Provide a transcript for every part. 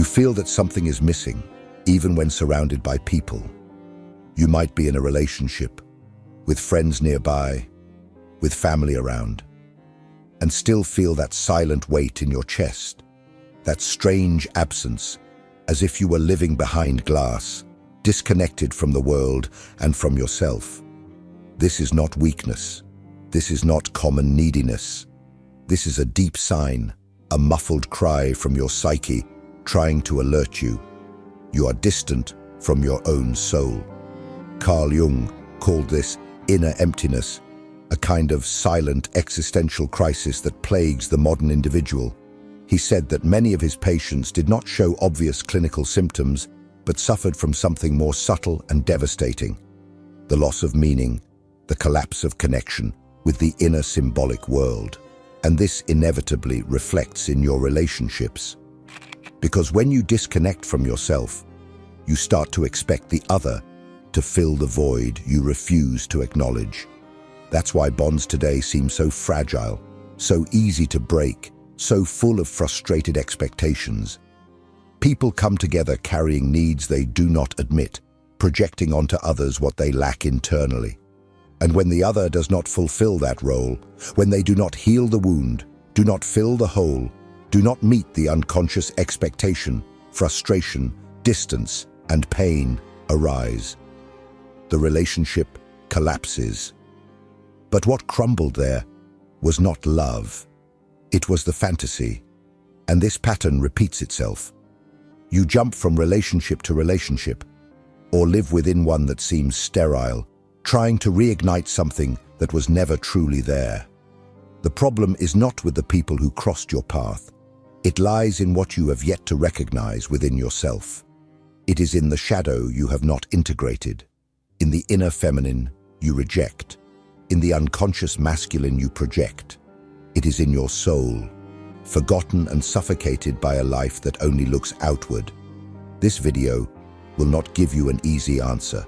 feel that something is missing, even when surrounded by people. You might be in a relationship, with friends nearby, with family around, and still feel that silent weight in your chest, that strange absence, as if you were living behind glass, disconnected from the world and from yourself. This is not weakness. This is not common neediness. This is a deep sign, a muffled cry from your psyche trying to alert you. You are distant from your own soul. Carl Jung called this inner emptiness, a kind of silent existential crisis that plagues the modern individual. He said that many of his patients did not show obvious clinical symptoms, but suffered from something more subtle and devastating: the loss of meaning, the collapse of connection with the inner symbolic world. And this inevitably reflects in your relationships. Because when you disconnect from yourself, you start to expect the other to fill the void you refuse to acknowledge. That's why bonds today seem so fragile, so easy to break, so full of frustrated expectations. People come together carrying needs they do not admit, projecting onto others what they lack internally. And when the other does not fulfill that role, when they do not heal the wound, do not fill the hole, do not meet the unconscious expectation, frustration, distance, and pain arise. The relationship collapses. But what crumbled there was not love. It was the fantasy. And this pattern repeats itself. You jump from relationship to relationship, or live within one that seems sterile, trying to reignite something that was never truly there. The problem is not with the people who crossed your path. It lies in what you have yet to recognize within yourself. It is in the shadow you have not integrated, in the inner feminine you reject, in the unconscious masculine you project. It is in your soul, forgotten and suffocated by a life that only looks outward. This video will not give you an easy answer,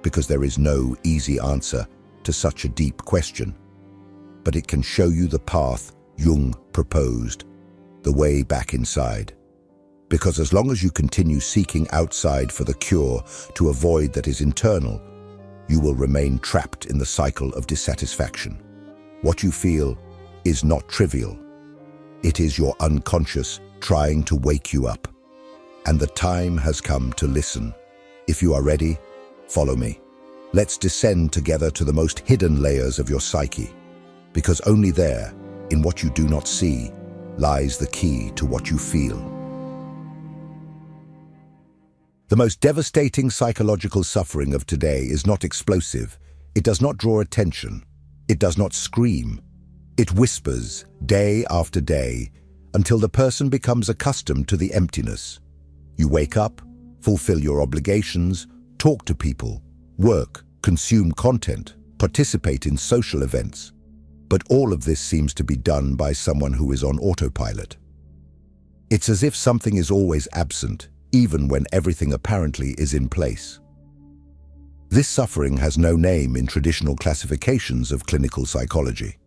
because there is no easy answer to such a deep question. But it can show you the path Jung proposed, the way back inside. Because as long as you continue seeking outside for the cure to a void that is internal, you will remain trapped in the cycle of dissatisfaction. What you feel is not trivial. It is your unconscious trying to wake you up. And the time has come to listen. If you are ready, follow me. Let's descend together to the most hidden layers of your psyche, because only there, in what you do not see, lies the key to what you feel. The most devastating psychological suffering of today is not explosive. It does not draw attention. It does not scream. It whispers day after day until the person becomes accustomed to the emptiness. You wake up, fulfill your obligations, talk to people, work, consume content, participate in social events. But all of this seems to be done by someone who is on autopilot. It's as if something is always absent, even when everything apparently is in place. This suffering has no name in traditional classifications of clinical psychology.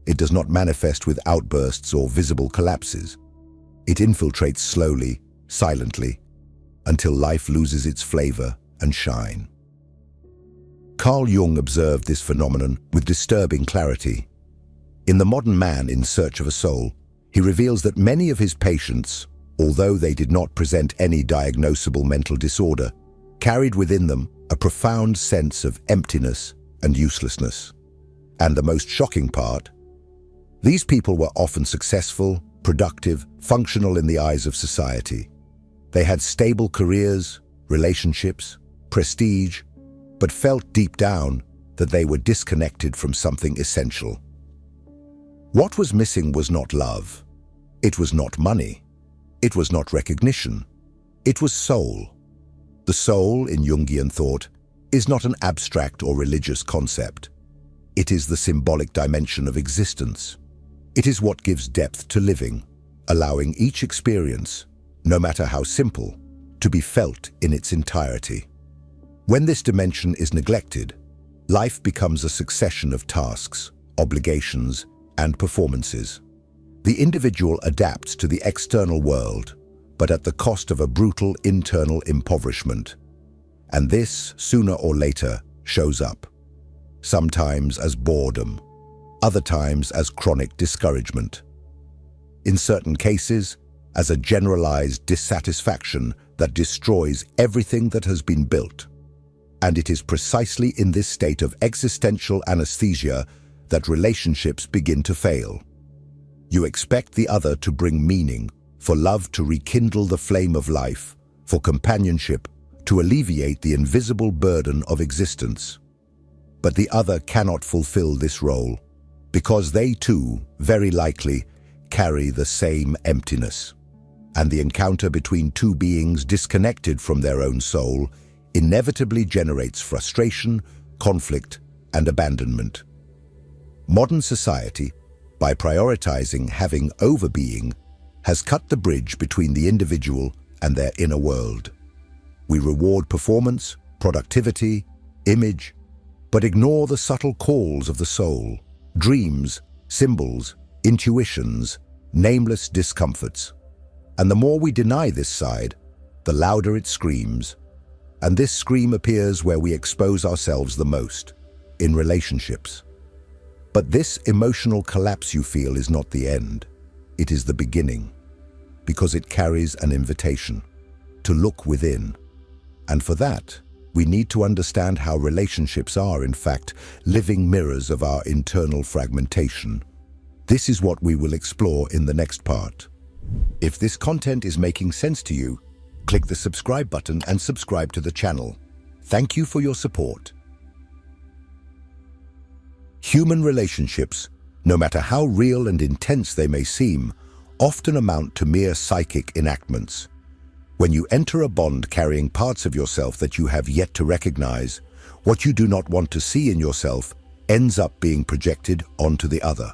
It does not manifest with outbursts or visible collapses. It infiltrates slowly, silently, until life loses its flavor and shine. Carl Jung observed this phenomenon with disturbing clarity. In The Modern Man in Search of a Soul, he reveals that many of his patients, although they did not present any diagnosable mental disorder, carried within them a profound sense of emptiness and uselessness. And the most shocking part, these people were often successful, productive, functional in the eyes of society. They had stable careers, relationships, prestige, but felt deep down that they were disconnected from something essential. What was missing was not love. It was not money. It was not recognition. It was soul. The soul, in Jungian thought, is not an abstract or religious concept. It is the symbolic dimension of existence. It is what gives depth to living, allowing each experience, no matter how simple, to be felt in its entirety. When this dimension is neglected, life becomes a succession of tasks, obligations, and performances. The individual adapts to the external world, but at the cost of a brutal internal impoverishment. And this, sooner or later, shows up. Sometimes as boredom, other times as chronic discouragement. In certain cases, as a generalized dissatisfaction that destroys everything that has been built. And it is precisely in this state of existential anesthesia that relationships begin to fail. You expect the other to bring meaning, for love to rekindle the flame of life, for companionship to alleviate the invisible burden of existence. But the other cannot fulfill this role, because they too, very likely, carry the same emptiness. And the encounter between two beings disconnected from their own soul inevitably generates frustration, conflict, and abandonment. Modern society, by prioritizing having over being, has cut the bridge between the individual and their inner world. We reward performance, productivity, image, but ignore the subtle calls of the soul, dreams, symbols, intuitions, nameless discomforts. And the more we deny this side, the louder it screams. And this scream appears where we expose ourselves the most, in relationships. But this emotional collapse you feel is not the end. It is the beginning, because it carries an invitation to look within. And for that, we need to understand how relationships are, in fact, living mirrors of our internal fragmentation. This is what we will explore in the next part. If this content is making sense to you, click the subscribe button and subscribe to the channel. Thank you for your support. Human relationships, no matter how real and intense they may seem, often amount to mere psychic enactments. When you enter a bond carrying parts of yourself that you have yet to recognize, what you do not want to see in yourself ends up being projected onto the other.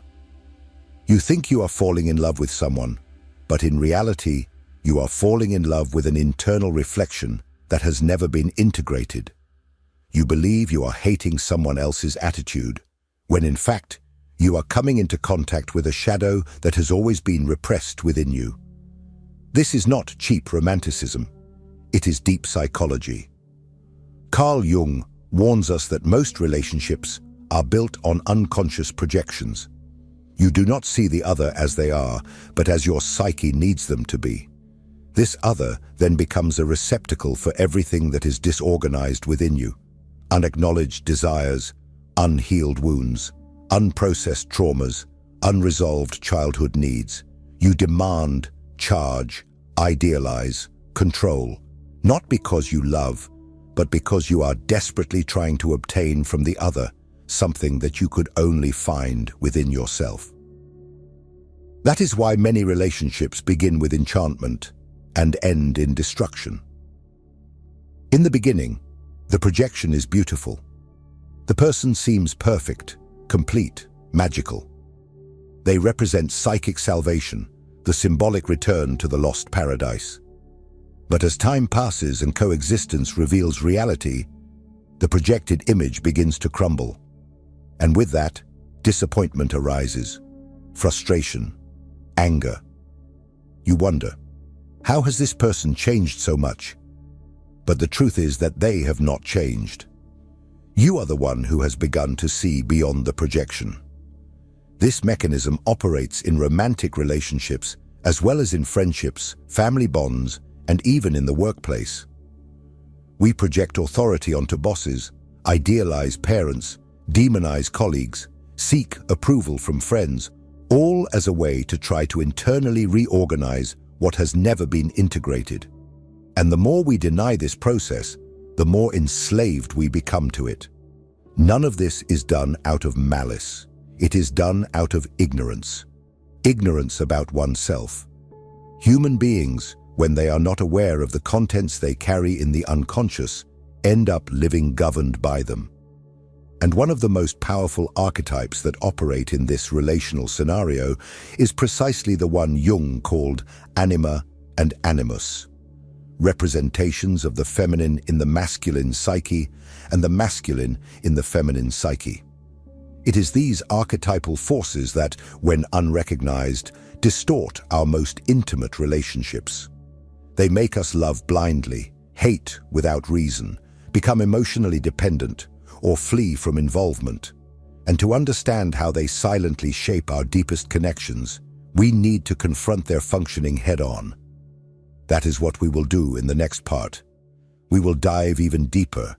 You think you are falling in love with someone, but in reality, you are falling in love with an internal reflection that has never been integrated. You believe you are hating someone else's attitude, when in fact, you are coming into contact with a shadow that has always been repressed within you. This is not cheap romanticism. It is deep psychology. Carl Jung warns us that most relationships are built on unconscious projections. You do not see the other as they are, but as your psyche needs them to be. This other then becomes a receptacle for everything that is disorganized within you. Unacknowledged desires, unhealed wounds, unprocessed traumas, unresolved childhood needs. You demand, charge, idealize, control, not because you love, but because you are desperately trying to obtain from the other something that you could only find within yourself. That is why many relationships begin with enchantment and end in destruction. In the beginning, the projection is beautiful. The person seems perfect, complete, magical. They represent psychic salvation, the symbolic return to the lost paradise. But as time passes and coexistence reveals reality, the projected image begins to crumble. And with that, disappointment arises, frustration, anger. You wonder, how has this person changed so much? But the truth is that they have not changed. You are the one who has begun to see beyond the projection. This mechanism operates in romantic relationships as well as in friendships, family bonds, and even in the workplace. We project authority onto bosses, idealize parents, demonize colleagues, seek approval from friends, all as a way to try to internally reorganize what has never been integrated. And the more we deny this process, the more enslaved we become to it. None of this is done out of malice. It is done out of ignorance. Ignorance about oneself. Human beings, when they are not aware of the contents they carry in the unconscious, end up living governed by them. And one of the most powerful archetypes that operate in this relational scenario is precisely the one Jung called anima and animus, representations of the feminine in the masculine psyche and the masculine in the feminine psyche. It is these archetypal forces that, when unrecognized, distort our most intimate relationships. They make us love blindly, hate without reason, become emotionally dependent, or flee from involvement. And to understand how they silently shape our deepest connections, we need to confront their functioning head-on. That is what we will do in the next part. We will dive even deeper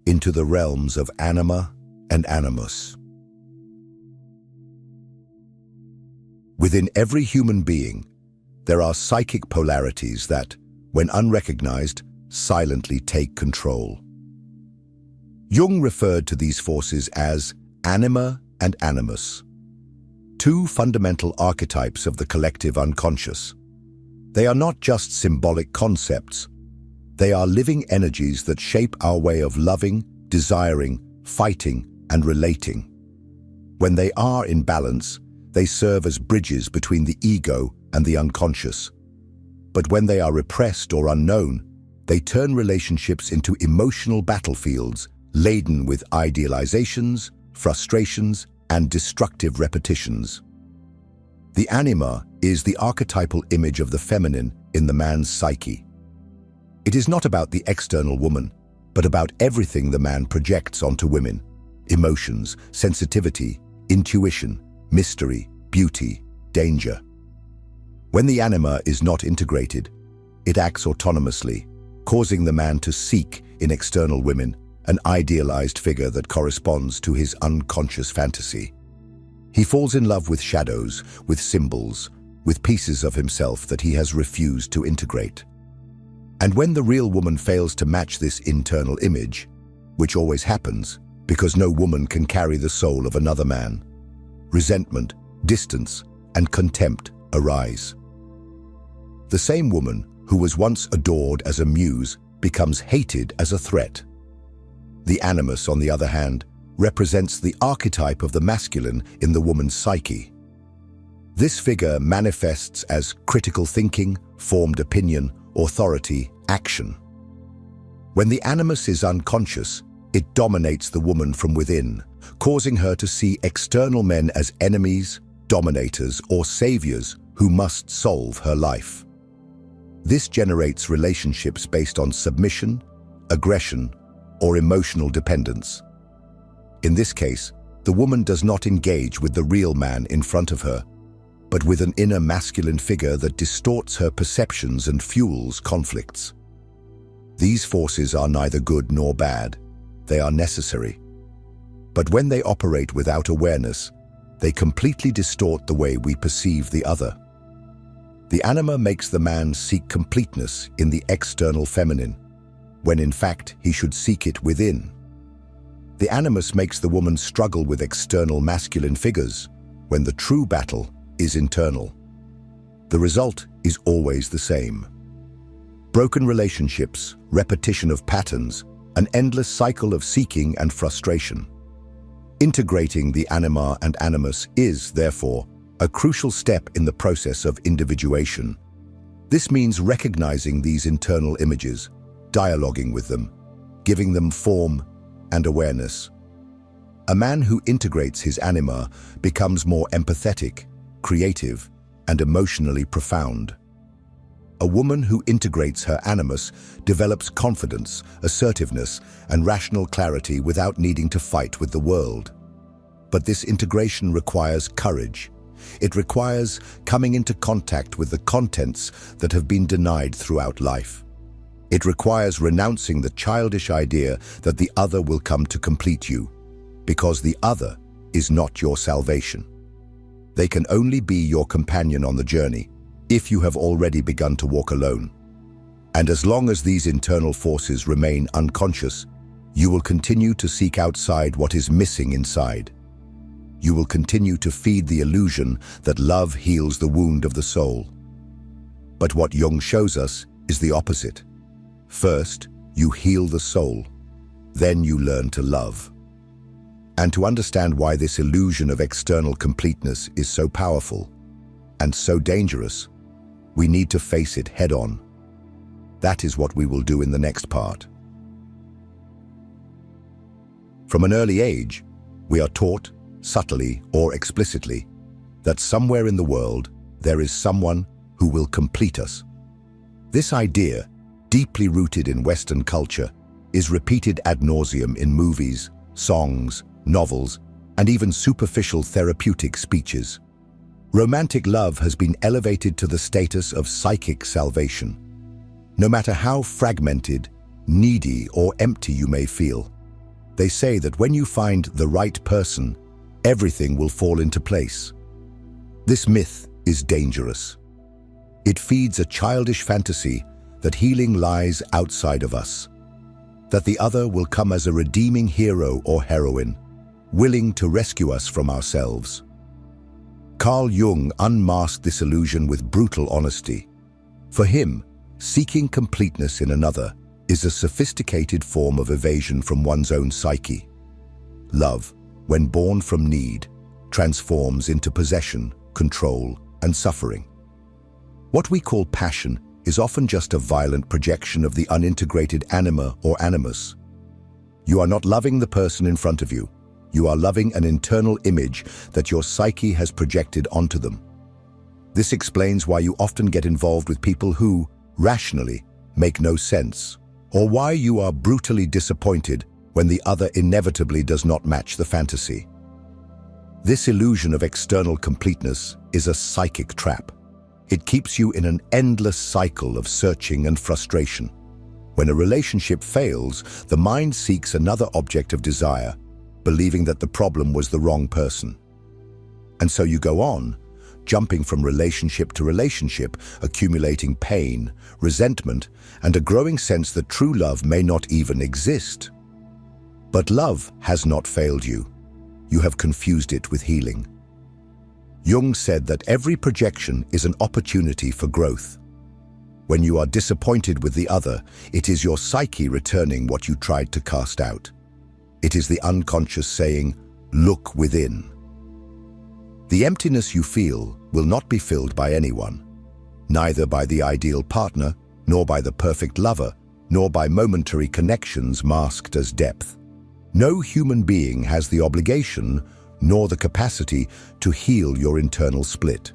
into the realms of anima and animus. Within every human being, there are psychic polarities that, when unrecognized, silently take control. Jung referred to these forces as anima and animus, two fundamental archetypes of the collective unconscious. They are not just symbolic concepts. They are living energies that shape our way of loving, desiring, fighting, and relating. When they are in balance, they serve as bridges between the ego and the unconscious. But when they are repressed or unknown, they turn relationships into emotional battlefields laden with idealizations, frustrations, and destructive repetitions. The anima is the archetypal image of the feminine in the man's psyche. It is not about the external woman, but about everything the man projects onto women: emotions, sensitivity, intuition, mystery, beauty, danger. When the anima is not integrated, it acts autonomously, causing the man to seek in external women an idealized figure that corresponds to his unconscious fantasy. He falls in love with shadows, with symbols, with pieces of himself that he has refused to integrate. And when the real woman fails to match this internal image, which always happens because no woman can carry the soul of another man, resentment, distance, and contempt arise. The same woman who was once adored as a muse becomes hated as a threat. The animus, on the other hand, represents the archetype of the masculine in the woman's psyche. This figure manifests as critical thinking, formed opinion, authority, action. When the animus is unconscious, it dominates the woman from within, causing her to see external men as enemies, dominators, or saviors who must solve her life. This generates relationships based on submission, aggression, or emotional dependence. In this case, the woman does not engage with the real man in front of her, but with an inner masculine figure that distorts her perceptions and fuels conflicts. These forces are neither good nor bad. They are necessary. But when they operate without awareness, they completely distort the way we perceive the other. The anima makes the man seek completeness in the external feminine, when in fact he should seek it within. The animus makes the woman struggle with external masculine figures, when the true battle is internal. The result is always the same: broken relationships, repetition of patterns, an endless cycle of seeking and frustration. Integrating the anima and animus is, therefore, a crucial step in the process of individuation. This means recognizing these internal images, dialoguing with them, giving them form and awareness. A man who integrates his anima becomes more empathetic, creative, and emotionally profound. A woman who integrates her animus develops confidence, assertiveness, and rational clarity without needing to fight with the world. But this integration requires courage. It requires coming into contact with the contents that have been denied throughout life. It requires renouncing the childish idea that the other will come to complete you, because the other is not your salvation. They can only be your companion on the journey if you have already begun to walk alone. And as long as these internal forces remain unconscious, you will continue to seek outside what is missing inside. You will continue to feed the illusion that love heals the wound of the soul. But what Jung shows us is the opposite. First, you heal the soul. Then you learn to love. And to understand why this illusion of external completeness is so powerful and so dangerous, we need to face it head-on. That is what we will do in the next part. From an early age, we are taught, subtly or explicitly, that somewhere in the world there is someone who will complete us. This idea, deeply rooted in Western culture, is repeated ad nauseum in movies, songs, novels, and even superficial therapeutic speeches. Romantic love has been elevated to the status of psychic salvation. No matter how fragmented, needy, or empty you may feel, they say that when you find the right person, everything will fall into place. This myth is dangerous. It feeds a childish fantasy that healing lies outside of us, that the other will come as a redeeming hero or heroine, willing to rescue us from ourselves. Carl Jung unmasked this illusion with brutal honesty. For him, seeking completeness in another is a sophisticated form of evasion from one's own psyche. Love, when born from need, transforms into possession, control, and suffering. What we call passion is often just a violent projection of the unintegrated anima or animus. You are not loving the person in front of you. You are loving an internal image that your psyche has projected onto them. This explains why you often get involved with people who, rationally, make no sense, or why you are brutally disappointed when the other inevitably does not match the fantasy. This illusion of external completeness is a psychic trap. It keeps you in an endless cycle of searching and frustration. When a relationship fails, the mind seeks another object of desire, believing that the problem was the wrong person. And so you go on, jumping from relationship to relationship, accumulating pain, resentment, and a growing sense that true love may not even exist. But love has not failed you. You have confused it with healing. Jung said that every projection is an opportunity for growth. When you are disappointed with the other, it is your psyche returning what you tried to cast out. It is the unconscious saying, "Look within." The emptiness you feel will not be filled by anyone, neither by the ideal partner, nor by the perfect lover, nor by momentary connections masked as depth. No human being has the obligation, nor the capacity, to heal your internal split.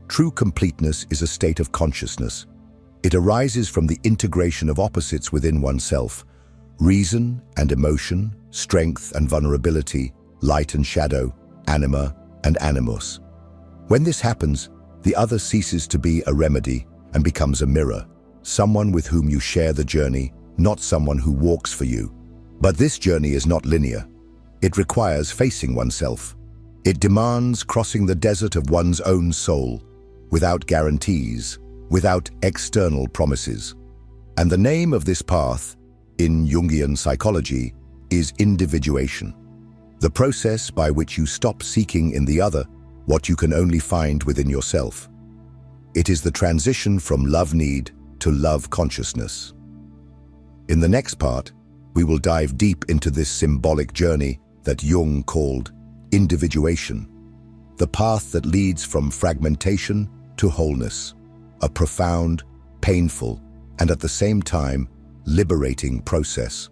True completeness is a state of consciousness. It arises from the integration of opposites within oneself: reason and emotion, strength and vulnerability, light and shadow, anima and animus. When this happens, the other ceases to be a remedy and becomes a mirror, someone with whom you share the journey, not someone who walks for you. But this journey is not linear. It requires facing oneself. It demands crossing the desert of one's own soul, without guarantees, without external promises. And the name of this path, in Jungian psychology, is individuation. The process by which you stop seeking in the other what you can only find within yourself. It is the transition from love need to love consciousness. In the next part, we will dive deep into this symbolic journey that Jung called individuation, the path that leads from fragmentation to wholeness, a profound, painful, and at the same time, liberating process.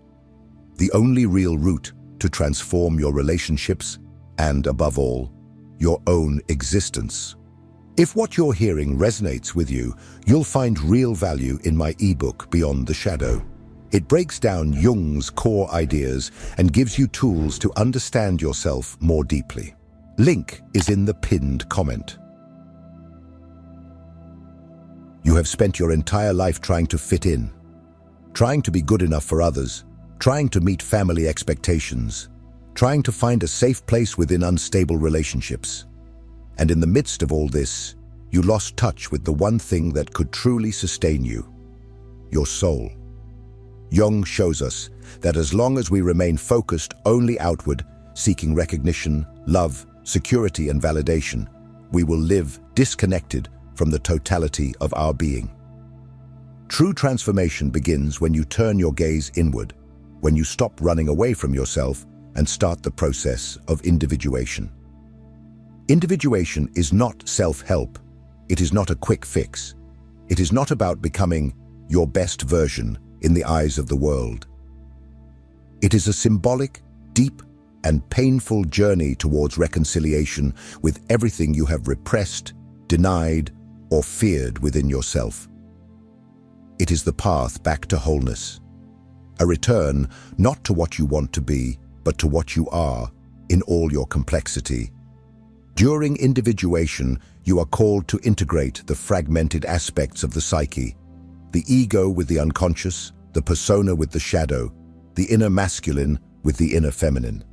The only real route to transform your relationships and, above all, your own existence. If what you're hearing resonates with you, you'll find real value in my ebook, Beyond the Shadow. It breaks down Jung's core ideas and gives you tools to understand yourself more deeply. Link is in the pinned comment. You have spent your entire life trying to fit in, trying to be good enough for others, trying to meet family expectations, trying to find a safe place within unstable relationships. And in the midst of all this, you lost touch with the one thing that could truly sustain you: your soul. Jung shows us that as long as we remain focused only outward, seeking recognition, love, security, and validation, we will live disconnected from the totality of our being. True transformation begins when you turn your gaze inward, when you stop running away from yourself and start the process of individuation. Individuation is not self-help. It is not a quick fix. It is not about becoming your best version in the eyes of the world. It is a symbolic, deep, and painful journey towards reconciliation with everything you have repressed, denied, or feared within yourself. It is the path back to wholeness. A return not to what you want to be, but to what you are in all your complexity. During individuation, you are called to integrate the fragmented aspects of the psyche, the ego with the unconscious, the persona with the shadow, the inner masculine with the inner feminine.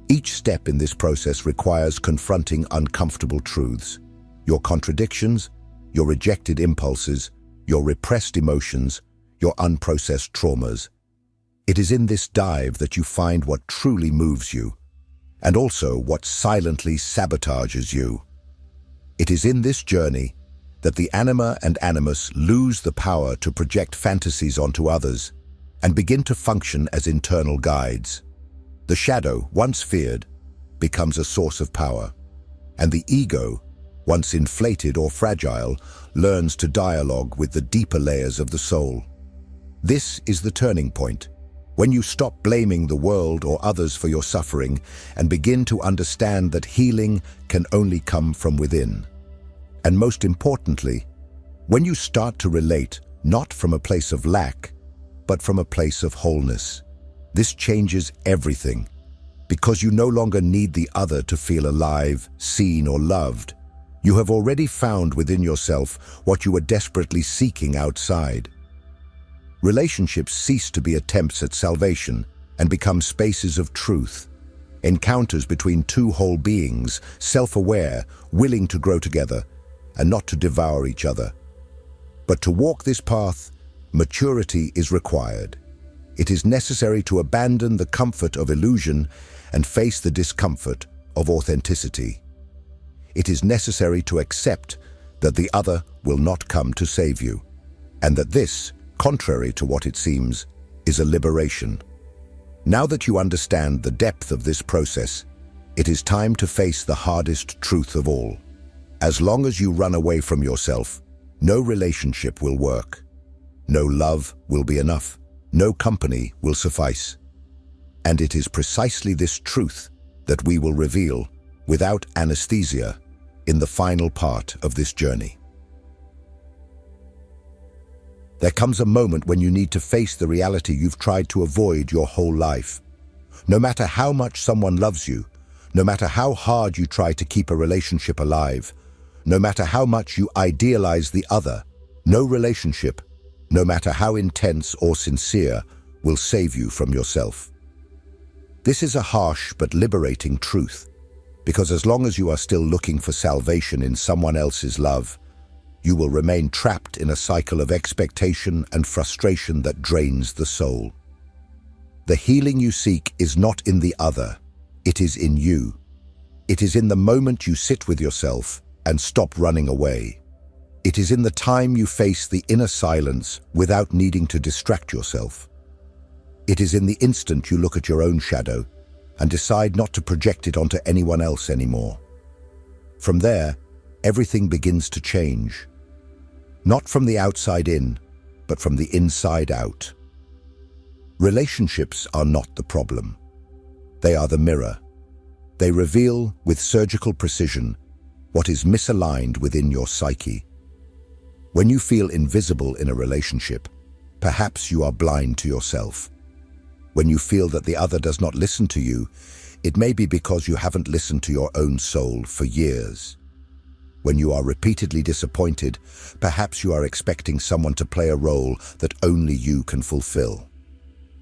Each step in this process requires confronting uncomfortable truths, your contradictions, your rejected impulses, your repressed emotions, your unprocessed traumas. It is in this dive that you find what truly moves you, and also what silently sabotages you. It is in this journey that the anima and animus lose the power to project fantasies onto others and begin to function as internal guides. The shadow, once feared, becomes a source of power, and the ego, once inflated or fragile, learns to dialogue with the deeper layers of the soul. This is the turning point, when you stop blaming the world or others for your suffering and begin to understand that healing can only come from within. And most importantly, when you start to relate not from a place of lack, but from a place of wholeness. This changes everything, because you no longer need the other to feel alive, seen, or loved. You have already found within yourself what you were desperately seeking outside. Relationships cease to be attempts at salvation and become spaces of truth, encounters between two whole beings, self-aware, willing to grow together, and not to devour each other. But to walk this path, maturity is required. It is necessary to abandon the comfort of illusion and face the discomfort of authenticity. It is necessary to accept that the other will not come to save you, and that this, contrary to what it seems, is a liberation. Now that you understand the depth of this process, it is time to face the hardest truth of all. As long as you run away from yourself, no relationship will work. No love will be enough. No company will suffice. And it is precisely this truth that we will reveal, without anesthesia, in the final part of this journey. There comes a moment when you need to face the reality you've tried to avoid your whole life. No matter how much someone loves you, no matter how hard you try to keep a relationship alive, no matter how much you idealize the other, no relationship, no matter how intense or sincere, will save you from yourself. This is a harsh but liberating truth, because as long as you are still looking for salvation in someone else's love, you will remain trapped in a cycle of expectation and frustration that drains the soul. The healing you seek is not in the other, it is in you. It is in the moment you sit with yourself and stop running away. It is in the time you face the inner silence without needing to distract yourself. It is in the instant you look at your own shadow and decide not to project it onto anyone else anymore. From there, everything begins to change. Not from the outside in, but from the inside out. Relationships are not the problem. They are the mirror. They reveal, with surgical precision, what is misaligned within your psyche. When you feel invisible in a relationship, perhaps you are blind to yourself. When you feel that the other does not listen to you, it may be because you haven't listened to your own soul for years. When you are repeatedly disappointed, perhaps you are expecting someone to play a role that only you can fulfill.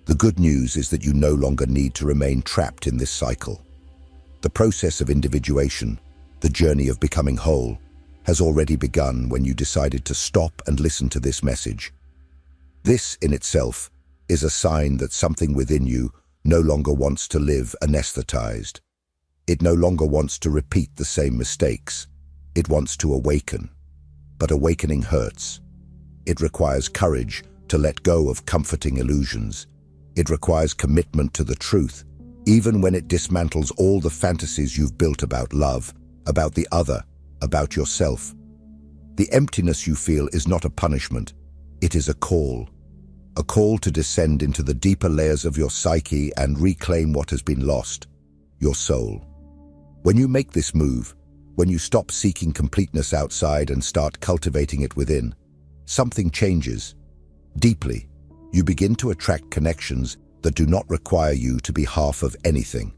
The good news is that you no longer need to remain trapped in this cycle. The process of individuation, the journey of becoming whole, has already begun when you decided to stop and listen to this message. This, in itself, is a sign that something within you no longer wants to live anesthetized. It no longer wants to repeat the same mistakes. It wants to awaken. But awakening hurts. It requires courage to let go of comforting illusions. It requires commitment to the truth, even when it dismantles all the fantasies you've built about love, about the other, about yourself. The emptiness you feel is not a punishment. It is a call to descend into the deeper layers of your psyche and reclaim what has been lost, your soul. When you make this move, when you stop seeking completeness outside and start cultivating it within, something changes. Deeply, you begin to attract connections that do not require you to be half of anything.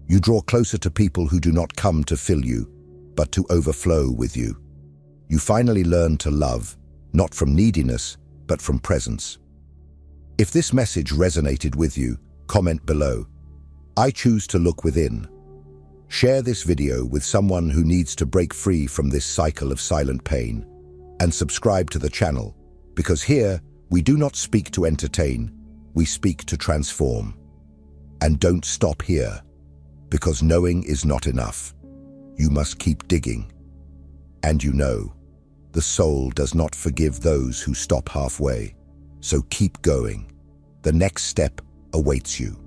You draw closer to people who do not come to fill you, but to overflow with you. You finally learn to love, not from neediness, but from presence. If this message resonated with you, comment below. I choose to look within. Share this video with someone who needs to break free from this cycle of silent pain. And subscribe to the channel, because here we do not speak to entertain, we speak to transform. And don't stop here, because knowing is not enough. You must keep digging. And you know, the soul does not forgive those who stop halfway. So keep going. The next step awaits you.